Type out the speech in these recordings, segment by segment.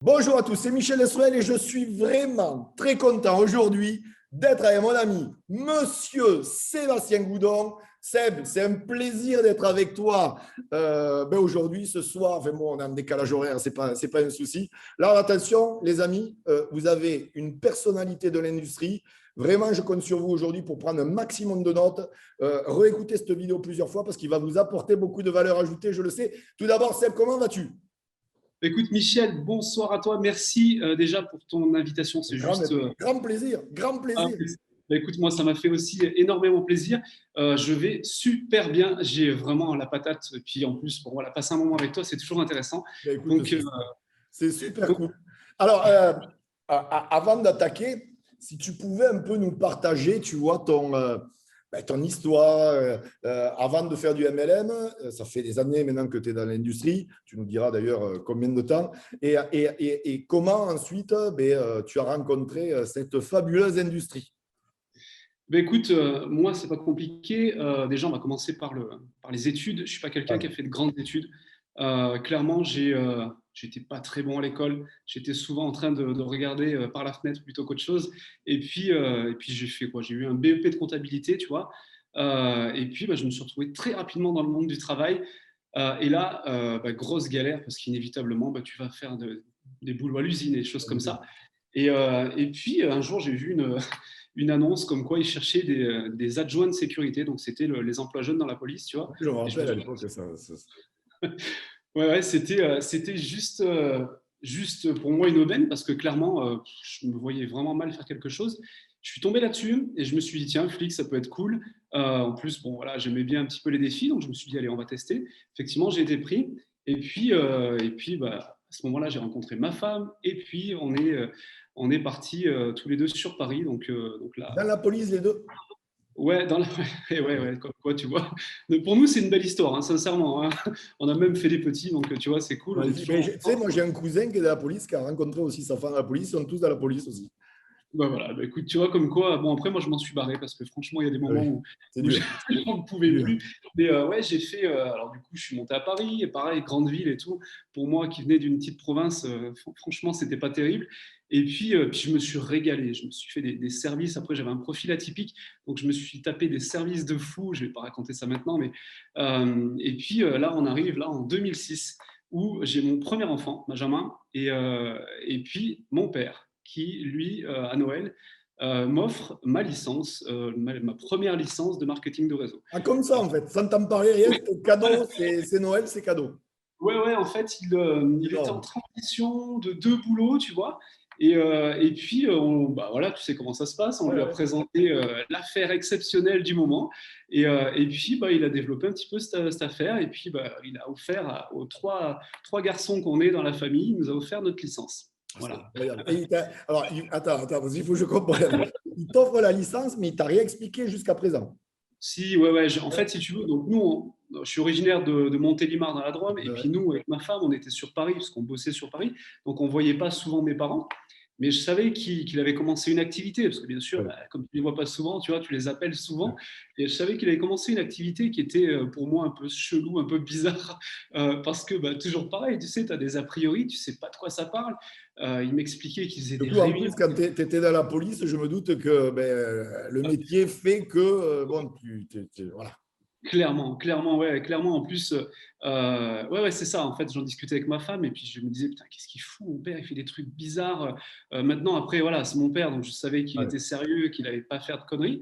Bonjour à tous, c'est Michel Esruel et je suis vraiment très content aujourd'hui d'être avec mon ami Monsieur Sébastien Goudon. Seb, c'est un plaisir d'être avec toi aujourd'hui, ce soir. Enfin bon, on est en décalage horaire, c'est pas un souci. Là, attention, les amis, vous avez une personnalité de l'industrie. Vraiment, je compte sur vous aujourd'hui pour prendre un maximum de notes. Réécoutez cette vidéo plusieurs fois parce qu'il va vous apporter beaucoup de valeur ajoutée, je le sais. Tout d'abord, Seb, comment vas-tu? Écoute, Michel, bonsoir à toi. Merci déjà pour ton invitation. C'est Grand, juste grand plaisir, grand un plaisir. plaisir. Bah, écoute, moi, ça m'a fait aussi énormément plaisir. Je vais super bien. J'ai vraiment la patate. Et puis en plus, bon, voilà, passer un moment avec toi, c'est toujours intéressant. Ben, écoute, Donc, c'est super donc, cool. Alors, avant d'attaquer, si tu pouvais un peu nous partager, tu vois, ton histoire avant de faire du MLM, ça fait des années maintenant que tu es dans l'industrie, tu nous diras d'ailleurs combien de temps, et comment ensuite tu as rencontré cette fabuleuse industrie. bah, écoute, moi, c'est pas compliqué. Déjà, on va commencer par les études. Je suis pas quelqu'un qui a Allez. fait de grandes études. Clairement, j'étais pas très bon à l'école. J'étais souvent en train de regarder par la fenêtre plutôt qu'autre chose. Et puis j'ai fait quoi? J'ai eu un BEP de comptabilité, tu vois. Et puis, bah, je me suis retrouvé très rapidement dans le monde du travail. Et là, bah, grosse galère parce qu'inévitablement, bah, tu vas faire des boulots à l'usine et des choses comme ça. Et puis, un jour, j'ai vu une annonce comme quoi ils cherchaient des adjoints de sécurité. Donc, c'était les emplois jeunes dans la police, tu vois. Je me Et je me rappelle à suis l'époque que ça. Ouais, ouais, c'était juste pour moi une aubaine parce que clairement, je me voyais vraiment mal faire quelque chose. Je suis tombé là-dessus et je me suis dit, tiens, flic, ça peut être cool. En plus, bon, voilà, j'aimais bien un petit peu les défis, donc je me suis dit, allez, on va tester. Effectivement, j'ai été pris. Et puis bah, à ce moment-là, j'ai rencontré ma femme et puis on est partis tous les deux sur Paris. Donc Dans là, la police, les deux. ouais, ouais, comme quoi, tu vois. Mais pour nous, c'est une belle histoire, hein, sincèrement, hein. On a même fait des petits, donc tu vois, c'est cool. On est Magnifique. toujours Mais tu sais, ensemble. moi j'ai un cousin qui est de la police, qui a rencontré aussi sa femme à la police, ils sont tous dans la police aussi. Bah voilà, bah écoute, tu vois, comme quoi, bon, après, moi, je m'en suis barré parce que franchement, il y a des Ah moments oui, c'est où dur. j'en ne C'est pouvais dur. plus. Mais ouais, j'ai fait. Alors, du coup, je suis monté à Paris, et pareil, grande ville et tout. Pour moi qui venais d'une petite province, franchement, c'était pas terrible. Et puis, je me suis régalé. Je me suis fait des services. Après, j'avais un profil atypique. Donc, je me suis tapé des services de fou. Je vais pas raconter ça maintenant. Et puis, là, on arrive là en 2006 où j'ai mon premier enfant, Benjamin. Et puis, mon père qui, lui, à Noël, m'offre ma licence, ma première licence de marketing de réseau. Ah, comme ça, en fait, sans t'en parler, rien, c'est cadeau, c'est Noël, c'est cadeau. Ouais, ouais, en fait, il était en Énorme. transition de deux boulots, tu vois. Et puis, bah, voilà, tu sais comment ça se passe. On Ouais, lui a ouais. présenté l'affaire exceptionnelle du moment. Et puis, bah, il a développé un petit peu cette affaire. Et puis, bah, il a offert aux trois garçons qu'on est dans la famille, il nous a offert notre licence. Ah, c'est Voilà. incroyable. Alors, attends, parce qu'il faut que je comprenne. Il t'offre la licence, mais il t'a rien expliqué jusqu'à présent. Si, ouais, ouais. En fait, si tu veux, donc nous, je suis originaire de Montélimar dans la Drôme, et Ouais, puis ouais. nous, avec ma femme, on était sur Paris parce qu'on bossait sur Paris, donc on voyait pas souvent mes parents. Mais je savais qu'il avait commencé une activité, parce que bien sûr, Ouais, bah, comme tu les vois pas souvent, tu vois, tu les appelles ouais. souvent. Et je savais qu'il avait commencé une activité qui était pour moi un peu chelou, un peu bizarre, parce que bah, toujours pareil, tu sais, tu as des a priori, tu sais pas de quoi ça parle. Il m'expliquait qu'il faisait des Surtout en réunions. plus, quand tu étais dans la police, je me doute que le métier fait que, bon, voilà. Clairement, clairement, ouais, clairement. En plus, ouais, ouais, c'est ça. En fait, j'en discutais avec ma femme et puis je me disais, putain, qu'est-ce qu'il fout, mon père, il fait des trucs bizarres. Maintenant, après, voilà, c'est mon père, donc je savais qu'il Ouais. était sérieux, qu'il n'allait pas faire de conneries.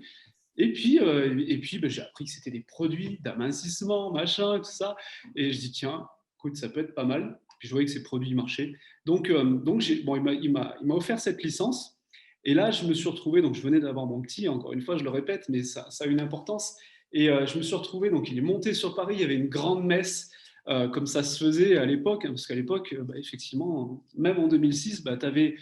Et puis, ben, j'ai appris que c'était des produits d'amincissement, machin, tout ça. Et je dis, tiens, écoute, ça peut être pas mal. Puis je voyais que ces produits marchaient. Donc bon, il m'a offert cette licence. Et là, je me suis retrouvé, donc je venais d'avoir mon petit, encore une fois, je le répète, mais ça a une importance. Et je me suis retrouvé, donc il est monté sur Paris, il y avait une grande messe, comme ça se faisait à l'époque, hein, parce qu'à l'époque, bah, effectivement, même en 2006, bah, t'avais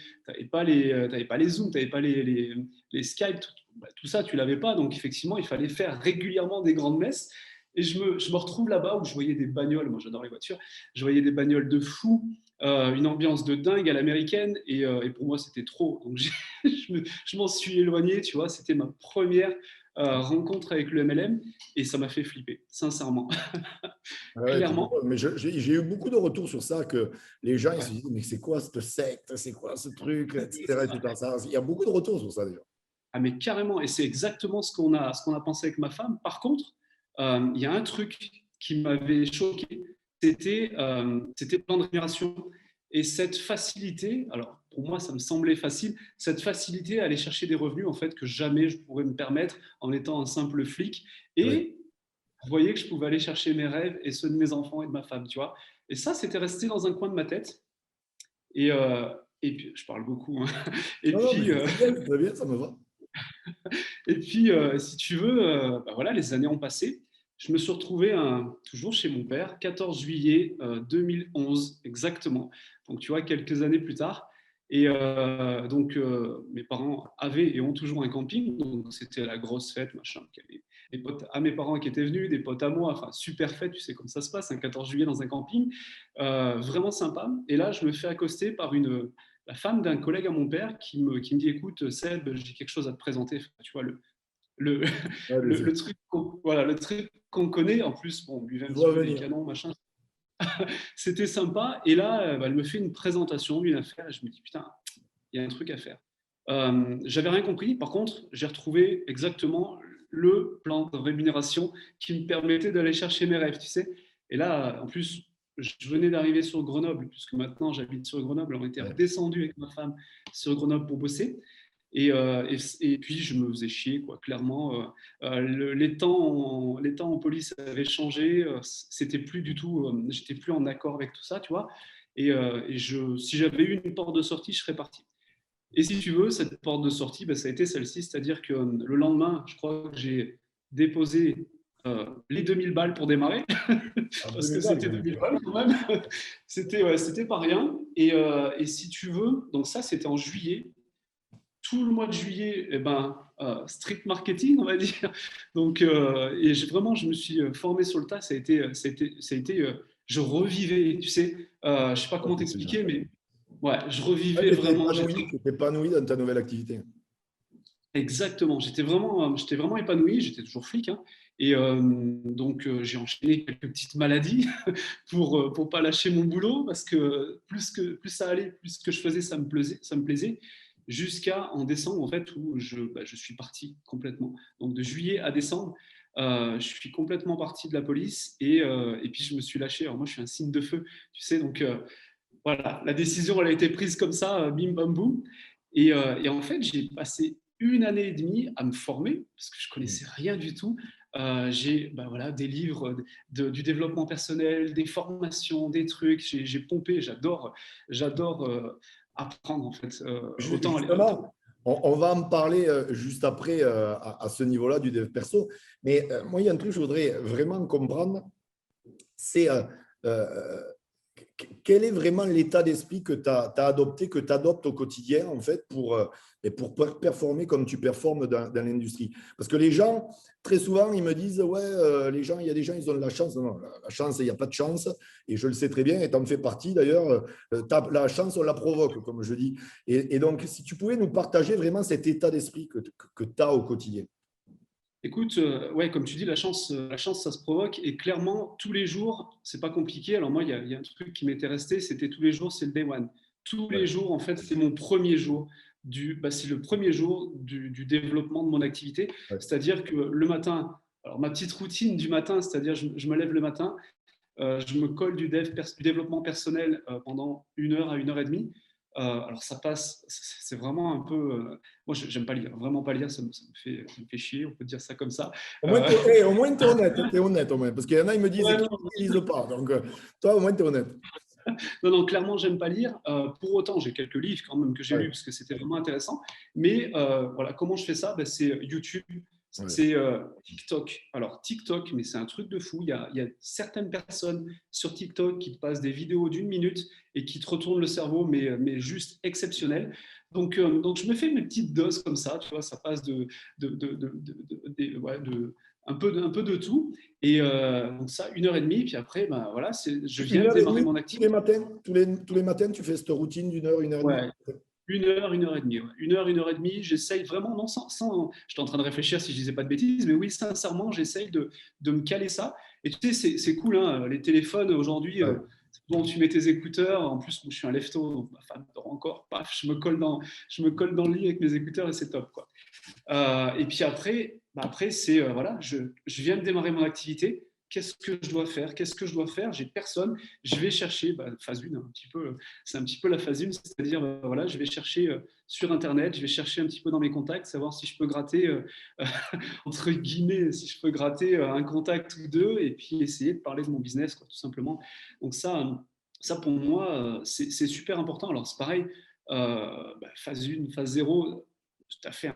pas les Zoom, tu n'avais pas les Skype, bah, tout ça, tu l'avais pas. Donc, effectivement, il fallait faire régulièrement des grandes messes. Et je me retrouve là-bas où je voyais des bagnoles. Moi, j'adore les voitures. Je voyais des bagnoles de fou, une ambiance de dingue à l'américaine. Et pour moi, c'était trop. Donc, je m'en suis éloigné. Tu vois, c'était ma première rencontre avec le MLM et ça m'a fait flipper, sincèrement. Ouais, Clairement. mais j'ai eu beaucoup de retours sur ça, que les gens ils se disent, mais c'est quoi cette secte, c'est quoi ce truc, etc., etc. Il y a beaucoup de retours sur ça déjà. Ah, mais carrément, et c'est exactement ce qu'on a pensé avec ma femme. Par contre, il y a un truc qui m'avait choqué, c'était le plan de rémunération et cette facilité. Alors, pour moi, ça me semblait facile, cette facilité à aller chercher des revenus en fait que jamais je pourrais me permettre en étant un simple flic. Oui. Et je voyais que je pouvais aller chercher mes rêves et ceux de mes enfants et de ma femme, tu vois. Et ça, c'était resté dans un coin de ma tête. Et, euh, et puis, je parle beaucoup, hein. Et Non, non, mais puis, c'est très bien, ça me va. Et puis, si tu veux, bah voilà, les années ont passé. Je me suis retrouvé toujours chez mon père, 14 juillet 2011 exactement. Donc, tu vois, quelques années plus tard. Et donc, mes parents avaient et ont toujours un camping. Donc, c'était la grosse fête, machin. Il y avait des potes à mes parents qui étaient venus, des potes à moi. Enfin, super fête, tu sais comme ça se passe, un 14 juillet dans un camping. Vraiment sympa. Et là, je me fais accoster par la femme d'un collègue à mon père qui me dit, écoute, Seb, j'ai quelque chose à te présenter. Enfin, tu vois, le, Allez-y. le truc voilà, le truc qu'on connaît. En plus, bon, on buvait un Je petit vois peu des venir. canons, machin. C'était sympa. Et là, bah, elle me fait une présentation d'une affaire et je me dis, putain, il y a un truc à faire. J'avais rien compris. Par contre, j'ai retrouvé exactement le plan de rémunération qui me permettait d'aller chercher mes rêves, tu sais. Et là, en plus, je venais d'arriver sur Grenoble, puisque maintenant j'habite sur Grenoble. On était Ouais. redescendu avec ma femme sur Grenoble pour bosser. Et puis, je me faisais chier, quoi, clairement. Les temps en police avaient changé. C'était plus du tout, j'étais plus en accord avec tout ça, tu vois. Si j'avais eu une porte de sortie, je serais parti. Et si tu veux, cette porte de sortie, bah, ça a été celle-ci, c'est-à-dire que le lendemain, je crois que j'ai déposé les 2000 balles pour démarrer, À parce que 2000 balles, c'était quand même. 2000 balles quand même. C'était pas rien. Et si tu veux, donc ça, c'était en juillet. Tout le mois de juillet, eh ben, street marketing, on va dire. Donc, vraiment, je me suis formé sur le tas. Je revivais, tu sais, je ne sais pas Ouais, comment c'est génial. t'expliquer, mais ouais, je Ouais, revivais vraiment. tu t'es épanoui dans ta nouvelle activité. Exactement, j'étais vraiment épanoui, j'étais toujours flic, hein. Et donc j'ai enchaîné quelques petites maladies pour pas lâcher mon boulot parce que plus ça allait, plus ce que je faisais, ça me plaisait, jusqu'à en décembre en fait où je suis parti complètement. Donc de juillet à décembre, je suis complètement parti de la police et puis je me suis lâché. Alors moi je suis un signe de feu, tu sais, donc voilà, la décision elle a été prise comme ça, bim bam boum. Et en fait, j'ai passé une année et demie à me former parce que je Mm. connaissais rien du tout. J'ai voilà, des livres du développement personnel, des formations, des trucs. J'ai pompé, j'adore apprendre en fait. Autant. Justement, on va en parler juste après à ce niveau-là du dev perso. Mais moi, il y a un truc que je voudrais vraiment comprendre, c'est euh, quel est vraiment l'état d'esprit que tu as adopté, que tu adoptes au quotidien, en fait, pour performer comme tu performes dans l'industrie. Parce que les gens, très souvent, ils me disent, ouais, les gens, il y a des gens, ils ont de la chance. Non, la chance, il n'y a pas de chance. Et je le sais très bien, et tu en fais partie d'ailleurs. La chance, on la provoque, comme je dis. Et donc, si tu pouvais nous partager vraiment cet état d'esprit que tu as au quotidien. Écoute, ouais, comme tu dis, la chance, ça se provoque. Et clairement, tous les jours, c'est pas compliqué. Alors moi, il y a un truc qui m'était resté, c'était tous les jours, c'est le day one. Tous les Ouais, jours, en fait, c'est mon premier jour c'est le premier jour du développement de mon activité. ouais. C'est-à-dire que le matin, alors ma petite routine du matin, c'est-à-dire je me lève le matin, je me colle du développement personnel pendant 1 heure à 1 heure et demie. Alors ça passe, c'est vraiment un peu. Moi, j'aime pas lire, vraiment pas lire, ça me fait chier, on peut dire ça comme ça. Euh, Au moins, tu es honnête, t'es honnête au moins. Parce qu'il y en a, ils me disent ouais, qu'ils non, ne lisent pas. Donc, toi, au moins, tu es honnête. non, non, clairement, j'aime pas lire. Pour autant, j'ai quelques livres quand même que j'ai lus Ouais, parce que c'était vraiment intéressant. Mais voilà, comment je fais ça? Ben, c'est YouTube, ouais. c'est TikTok. Alors, TikTok, mais c'est un truc de fou. Il y a certaines personnes sur TikTok qui te passent des vidéos d'1 minute et qui te retournent le cerveau, mais juste exceptionnel. Donc, je me fais mes petites doses comme ça, tu vois, ça passe ouais, un peu de tout. Et donc ça, 1 heure et demie, puis après, ben, voilà, je viens Une de heure et démarrer demie mon tous les activité. matins, tous les matins, tu fais cette routine d'une heure et demie. Ouais, Une heure et demie. Ouais. Une heure et demie. J'essaye vraiment, non, j'étais en train de réfléchir si je disais pas de bêtises, mais oui, sincèrement, j'essaye de me caler ça. Et tu sais, c'est cool, hein, les téléphones aujourd'hui. Ouais. Bon, tu mets tes écouteurs. En plus, moi, je suis un lefto, donc ma femme dort encore. Paf, je me colle dans le lit avec mes écouteurs et c'est top, quoi. Et puis après c'est voilà, je viens de démarrer mon activité. Qu'est-ce que je dois faire? Qu'est-ce que je dois faire? J'ai personne. Je vais chercher phase 1, un petit peu, c'est un petit peu la phase 1, c'est-à-dire voilà, je vais chercher sur Internet, je vais chercher un petit peu dans mes contacts, savoir si je peux gratter, entre guillemets, si je peux gratter un contact ou deux, et puis essayer de parler de mon business, quoi, tout simplement. Donc ça pour moi, c'est super important. Alors c'est pareil, phase 1, phase 0, tu as fait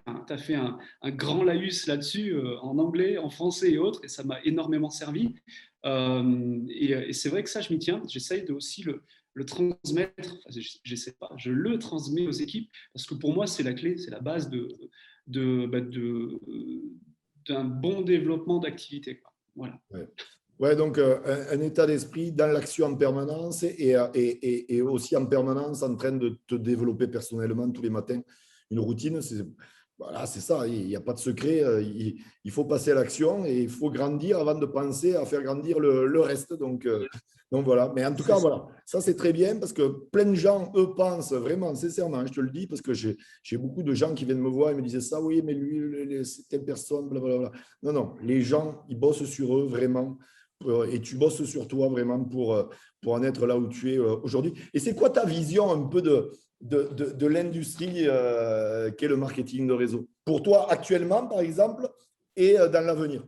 un grand laïus là-dessus, en anglais, en français et autres, et ça m'a énormément servi. Et c'est vrai que ça, je m'y tiens. J'essaye de aussi le transmettre. Enfin, j'essaie pas, je le transmets aux équipes, parce que pour moi, c'est la clé, c'est la base d'un bon développement d'activité, quoi. Voilà. Ouais. Ouais, donc un état d'esprit dans l'action en permanence et aussi en permanence en train de te développer personnellement tous les matins. Une routine, voilà, c'est ça, il n'y a pas de secret. Il faut passer à l'action et il faut grandir avant de penser à faire grandir le reste. Donc voilà, mais en tout cas, voilà, ça c'est très bien parce que plein de gens, eux, pensent vraiment, sincèrement, je te le dis, parce que j'ai beaucoup de gens qui viennent me voir et me disaient ça, oui, mais lui, c'est telle personne, blablabla. Non, non, les gens, ils bossent sur eux vraiment et tu bosses sur toi vraiment pour en être là où tu es aujourd'hui. Et c'est quoi ta vision un peu de l'industrie qu'est le marketing de réseau? Pour toi, actuellement, par exemple, et dans l'avenir?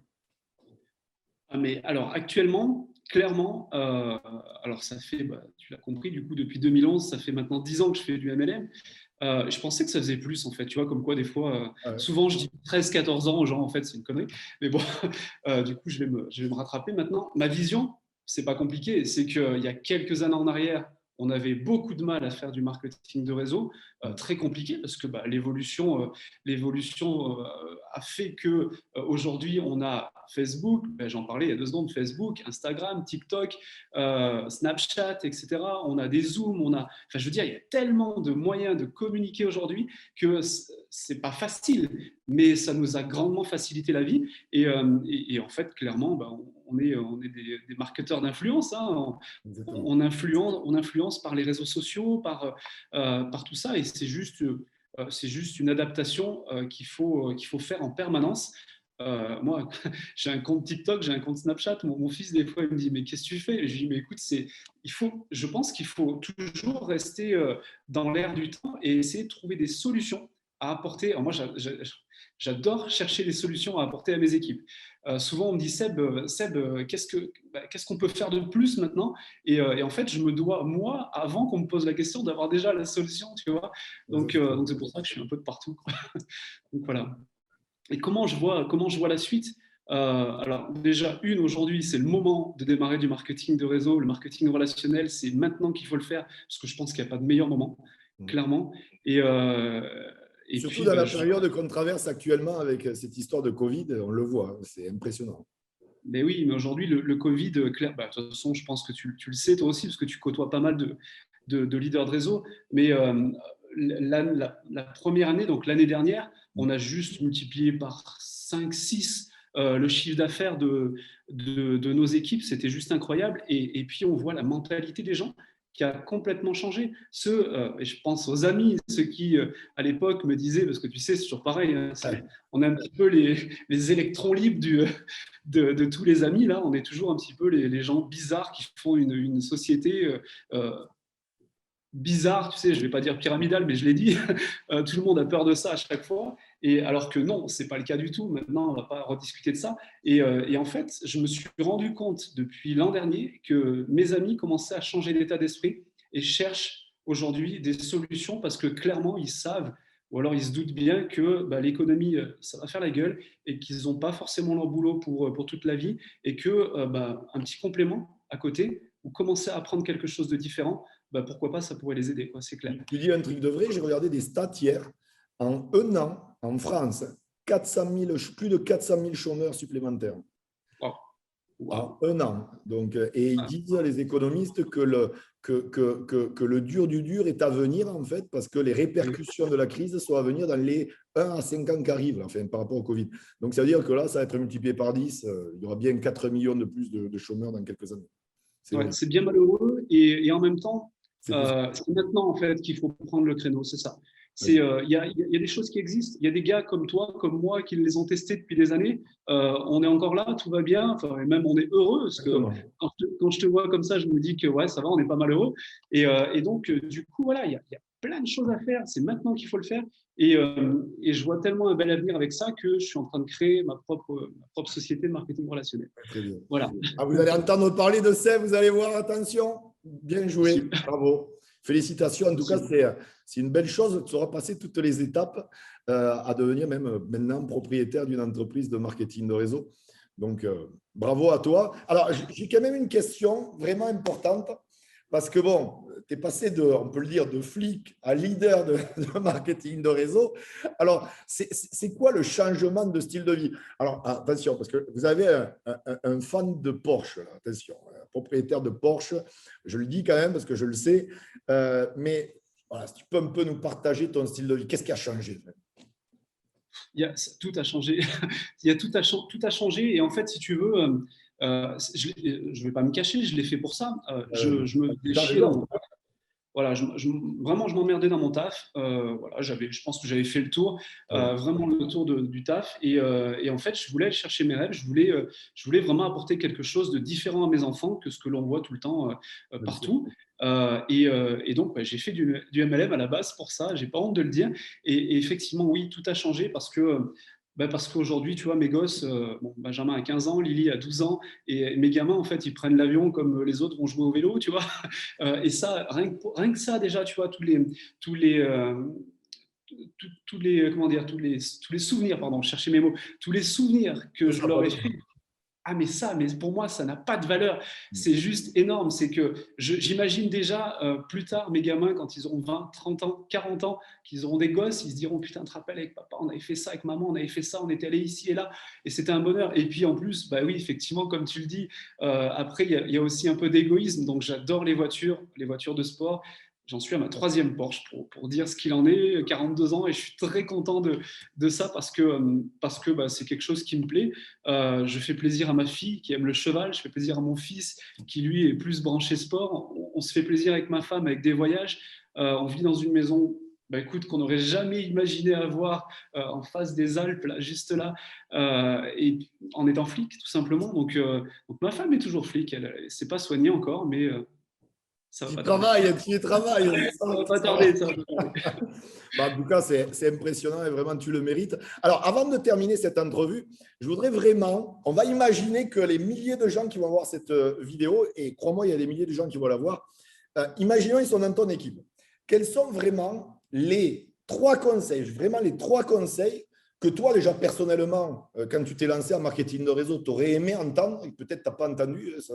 Mais alors, actuellement, clairement, alors ça fait, tu l'as compris, du coup, depuis 2011, ça fait maintenant 10 ans que je fais du MLM. Je pensais que ça faisait plus, en fait. Tu vois, comme quoi, des fois, Ouais. souvent, je dis 13-14 ans aux gens, en fait, c'est une connerie. Mais bon, du coup, je vais me rattraper maintenant. Ma vision, c'est pas compliqué. C'est qu'il y a quelques années en arrière, on avait beaucoup de mal à faire du marketing de réseau, très compliqué, parce que l'évolution a fait que aujourd'hui, on a Facebook, j'en parlais il y a 2 secondes, Facebook, Instagram, TikTok, Snapchat, etc. On a des Zooms, enfin, je veux dire, il y a tellement de moyens de communiquer aujourd'hui que c'est pas facile, mais ça nous a grandement facilité la vie. Et en fait, clairement, on est des marketeurs d'influence, hein. On influence par les réseaux sociaux, par tout ça, et c'est juste une adaptation qu'il faut faire en permanence. Moi, j'ai un compte TikTok, j'ai un compte Snapchat. Mon fils, des fois, il me dit, mais qu'est-ce que tu fais? Et je lui dis, mais écoute, je pense qu'il faut toujours rester dans l'air du temps et essayer de trouver des solutions à apporter. Alors moi, j'adore chercher des solutions à apporter à mes équipes. Souvent, on me dit, Seb, qu'est-ce qu'on peut faire de plus maintenant? Et en fait, je me dois, moi, avant qu'on me pose la question, d'avoir déjà la solution, tu vois. Donc c'est pour ça que je suis un peu de partout, quoi. Donc voilà. Et comment je vois la suite? Alors déjà, aujourd'hui, c'est le moment de démarrer du marketing de réseau. Le marketing relationnel, c'est maintenant qu'il faut le faire, parce que je pense qu'il n'y a pas de meilleur moment, clairement. Et, euh, et Surtout puis, dans la période qu'on traverse actuellement avec cette histoire de Covid, on le voit, c'est impressionnant. mais oui, mais aujourd'hui, le Covid, de toute façon, je pense que tu le sais toi aussi, parce que tu côtoies pas mal de leaders de réseau. Mais la première année, donc l'année dernière, on a juste multiplié par 5, 6 le chiffre d'affaires de nos équipes. C'était juste incroyable. Et puis, on voit la mentalité des gens qui a complètement changé. Et je pense aux amis, ceux qui, à l'époque, me disaient, parce que tu sais, c'est toujours pareil, hein, on est un petit peu les électrons libres de tous les amis, là, on est toujours un petit peu les gens bizarres qui font une société bizarre, tu sais, je ne vais pas dire pyramidale, mais je l'ai dit, tout le monde a peur de ça à chaque fois, et alors que non, ce n'est pas le cas du tout. Maintenant, on ne va pas rediscuter de ça. Et en fait, je me suis rendu compte depuis l'an dernier que mes amis commençaient à changer d'état d'esprit et cherchent aujourd'hui des solutions parce que clairement, ils savent, ou alors ils se doutent bien que l'économie, ça va faire la gueule et qu'ils n'ont pas forcément leur boulot pour toute la vie, et que un petit complément à côté, ou commencer à apprendre quelque chose de différent, pourquoi pas, ça pourrait les aider, quoi, c'est clair. Tu dis un truc de vrai, j'ai regardé des stats hier. En un an, en France, plus de 400 000 chômeurs supplémentaires. Wow. Waouh. Un an. Donc, et ils Ah, disent, les économistes, que le dur du dur est à venir, en fait, parce que les oui. répercussions de la crise sont à venir dans les 1 à 5 ans qui arrivent, enfin, par rapport au Covid. Donc, ça veut dire que là, ça va être multiplié par 10. Il y aura bien 4 millions de plus de chômeurs dans quelques années. C'est Ouais, logique. c'est bien malheureux et en même temps, C'est possible. c'est maintenant en fait qu'il faut prendre le créneau, c'est ça. Vas-y. Il y a des choses qui existent. Il y a des gars comme toi, comme moi, qui les ont testés depuis des années. On est encore là, tout va bien. Enfin, et même on est heureux parce que Exactement. quand je te vois comme ça, je me dis que ouais, ça va, on est pas mal heureux. Et donc, du coup, voilà, il y a plein de choses à faire. C'est maintenant qu'il faut le faire. Et je vois tellement un bel avenir avec ça que je suis en train de créer ma propre société de marketing relationnel. Très bien. Voilà. Ah, vous allez entendre parler de ça, vous allez voir, attention. Bien joué. Super. Bravo. Félicitations. En tout cas, Super. c'est une belle chose. Tu auras passé toutes les étapes à devenir même maintenant propriétaire d'une entreprise de marketing de réseau. Donc, bravo à toi. Alors, j'ai quand même une question vraiment importante parce que, bon, tu es passé de, on peut le dire, de flic à leader de marketing de réseau. Alors, c'est quoi le changement de style de vie? Alors, attention, parce que vous avez un fan de Porsche, là, attention, un propriétaire de Porsche, je le dis quand même parce que je le sais, mais voilà, si tu peux un peu nous partager ton style de vie, qu'est-ce qui a changé? Tout a changé. Tout a changé. Et en fait, si tu veux, je ne vais pas me cacher, je l'ai fait pour ça. Je me faisais Tu as chier dans mon raison. taf. Voilà, vraiment, je m'emmerdais dans mon taf. Voilà, je pense que j'avais fait le tour, Oui, vraiment le tour du taf. Et en fait, je voulais aller chercher mes rêves. Je voulais vraiment apporter quelque chose de différent à mes enfants que ce que l'on voit tout le temps bien sûr. partout. Et donc, ouais, j'ai fait du MLM à la base pour ça. J'ai pas honte de le dire. Et effectivement, oui, tout a changé parce qu'aujourd'hui, tu vois, mes gosses, bon, Benjamin a 15 ans, Lily a 12 ans, et mes gamins, en fait, ils prennent l'avion comme les autres vont jouer au vélo, tu vois. Et ça, rien que ça, déjà, tu vois, tous les, tous les, comment dire, tous les souvenirs, pardon, chercher mes mots, tous les souvenirs que Ça, ça je n'a pas leur ai de fait. Ah, mais pour moi, ça n'a pas de valeur. C'est juste énorme. C'est que j'imagine déjà plus tard mes gamins, quand ils auront 20, 30 ans, 40 ans, qu'ils auront des gosses, ils se diront putain, tu te rappelles avec papa, on avait fait ça avec maman, on avait fait ça, on était allé ici et là, et c'était un bonheur. Et puis en plus, bah oui, effectivement, comme tu le dis, après, il y a aussi un peu d'égoïsme. Donc j'adore les voitures de sport. J'en suis à ma troisième Porsche pour dire ce qu'il en est, 42 ans, et je suis très content de ça parce que bah, c'est quelque chose qui me plaît. Je fais plaisir à ma fille qui aime le cheval, je fais plaisir à mon fils qui lui est plus branché sport. On se fait plaisir avec ma femme avec des voyages. On vit dans une maison, bah, écoute, qu'on n'aurait jamais imaginé avoir en face des Alpes, là, juste là, et en étant flic tout simplement. Donc ma femme est toujours flic, elle s'est pas soignée encore, mais ça va Tu pas tarder. travailles, tu y travailles, on Ça sent va que pas ça va. tarder, ça va pas tarder. Bah, en tout cas, c'est impressionnant et vraiment, tu le mérites. Alors, avant de terminer cette entrevue, je voudrais vraiment, on va imaginer que les milliers de gens qui vont voir cette vidéo, et crois-moi, il y a des milliers de gens qui vont la voir, imaginons ils sont dans ton équipe. Quels sont vraiment les 3 conseils, vraiment les 3 conseils que toi, déjà personnellement, quand tu t'es lancé en marketing de réseau, tu aurais aimé entendre, et peut-être tu n'as pas entendu, ça,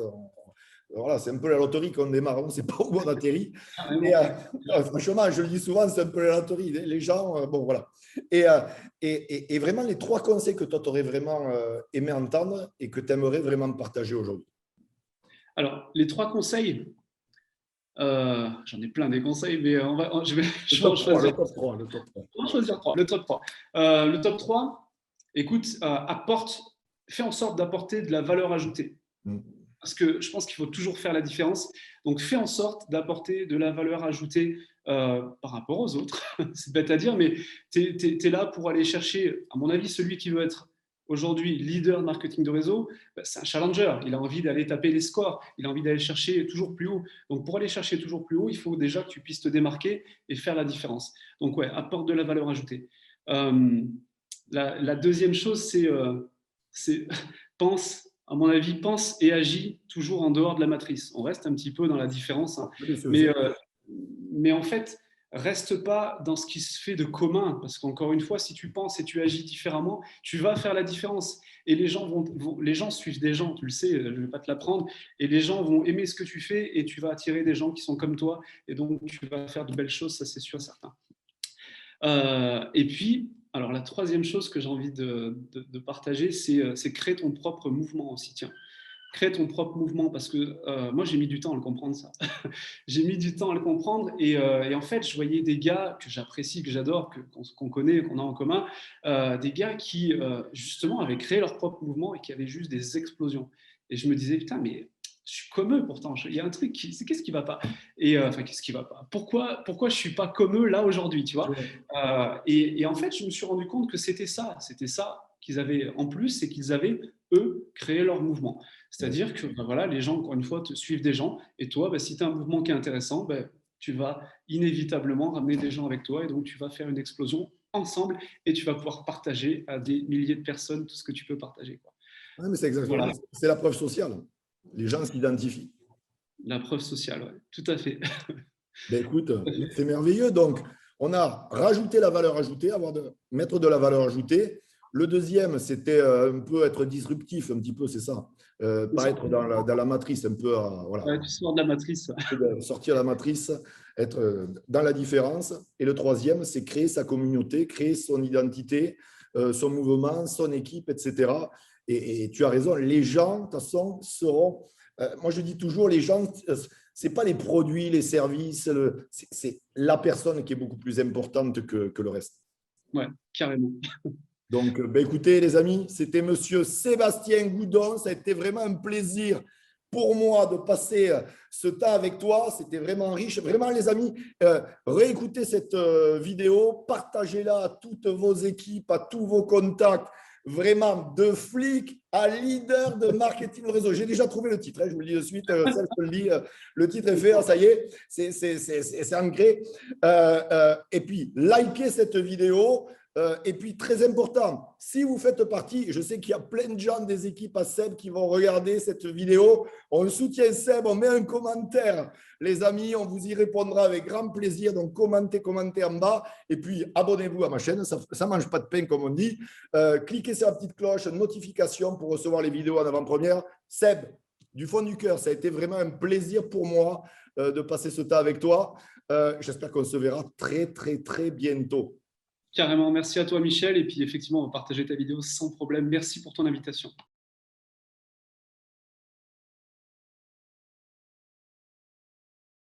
voilà, c'est un peu la loterie qu'on démarre, on ne sait pas où on atterrit. Mais Carrément. franchement, je le dis souvent, c'est un peu la loterie. Les gens, bon, voilà. Et, et vraiment, les 3 conseils que toi, tu aurais vraiment aimé entendre et que tu aimerais vraiment partager aujourd'hui. Alors, les 3 conseils, j'en ai plein des conseils, mais Le je vais en top 3, choisir. le top 3, le top 3. On va choisir 3. Le top 3. Le top 3, écoute, fais en sorte d'apporter de la valeur ajoutée. Parce que je pense qu'il faut toujours faire la différence. Donc, fais en sorte d'apporter de la valeur ajoutée par rapport aux autres. C'est bête à dire, mais tu es là pour aller chercher, à mon avis, celui qui veut être aujourd'hui leader de marketing de réseau, c'est un challenger. Il a envie d'aller taper les scores. Il a envie d'aller chercher toujours plus haut. Donc, pour aller chercher toujours plus haut, il faut déjà que tu puisses te démarquer et faire la différence. Donc, ouais, apporte de la valeur ajoutée. La deuxième chose, c'est à mon avis, pense et agis toujours en dehors de la matrice. On reste un petit peu dans la différence, hein. mais, euh, mais en fait, reste pas dans ce qui se fait de commun, parce qu'encore une fois, si tu penses et tu agis différemment, tu vas faire la différence. Et les gens suivent des gens, tu le sais, je ne vais pas te l'apprendre, et les gens vont aimer ce que tu fais, et tu vas attirer des gens qui sont comme toi, et donc tu vas faire de belles choses, ça c'est sûr, certain. Et puis, alors la troisième chose que j'ai envie de partager, c'est créer ton propre mouvement aussi. Tiens, crée ton propre mouvement parce que moi, j'ai mis du temps à le comprendre, ça. J'ai mis du temps à le comprendre et en fait, je voyais des gars que j'apprécie, que j'adore, qu'on connaît, qu'on a en commun, des gars qui, justement, avaient créé leur propre mouvement et qui avaient juste des explosions. Et je me disais, putain, mais je suis comme eux pourtant. Il y a un truc, qu'est-ce qui va pas? Et enfin, qu'est-ce qui va pas? Pourquoi je suis pas comme eux là aujourd'hui, tu vois? Et en fait, je me suis rendu compte que c'était ça qu'ils avaient en plus, c'est qu'ils avaient eux créé leur mouvement. C'est-à-dire que ben voilà, les gens, encore une fois, te suivent des gens, et toi, ben, si tu as un mouvement qui est intéressant, ben, tu vas inévitablement ramener des gens avec toi, et donc tu vas faire une explosion ensemble, et tu vas pouvoir partager à des milliers de personnes tout ce que tu peux partager, quoi. Ouais, mais c'est exactement, Voilà, c'est la preuve sociale. Les gens s'identifient. la preuve sociale, ouais, tout à fait. Ben écoute, c'est merveilleux. Donc, on a rajouté la valeur ajoutée, mettre de la valeur ajoutée. Le deuxième, c'était un peu être disruptif, un petit peu, c'est ça. Pas être dans la matrice, un peu, voilà, Ouais, tu sors de la matrice. sortir de la matrice, être dans la différence. Et le troisième, c'est créer sa communauté, créer son identité, son mouvement, son équipe, etc. Et tu as raison, les gens, de toute façon, seront. Moi, je dis toujours, les gens, ce n'est pas les produits, les services, c'est la personne qui est beaucoup plus importante que le reste. Ouais, carrément. Donc, ben écoutez, les amis, c'était Monsieur Sébastien Goudon. Ça a été vraiment un plaisir pour moi de passer ce temps avec toi. C'était vraiment riche. Vraiment, les amis, réécoutez cette vidéo, partagez-la à toutes vos équipes, à tous vos contacts. Vraiment, de flic à leader de marketing réseau. J'ai déjà trouvé le titre, hein, je vous le dis de suite. Celle que je le dis, le titre est fait, ça y est, c'est ancré. Et puis, likez cette vidéo. Et puis, très important, si vous faites partie, je sais qu'il y a plein de gens des équipes à Seb qui vont regarder cette vidéo. On soutient Seb, on met un commentaire. Les amis, on vous y répondra avec grand plaisir. Donc, commentez en bas. Et puis, abonnez-vous à ma chaîne. Ça ne mange pas de pain, comme on dit. Cliquez sur la petite cloche, notification pour recevoir les vidéos en avant-première. Seb, du fond du cœur, ça a été vraiment un plaisir pour moi de passer ce temps avec toi. J'espère qu'on se verra très, très, très bientôt. Carrément, merci à toi Michel, et puis effectivement on va partager ta vidéo sans problème. Merci pour ton invitation.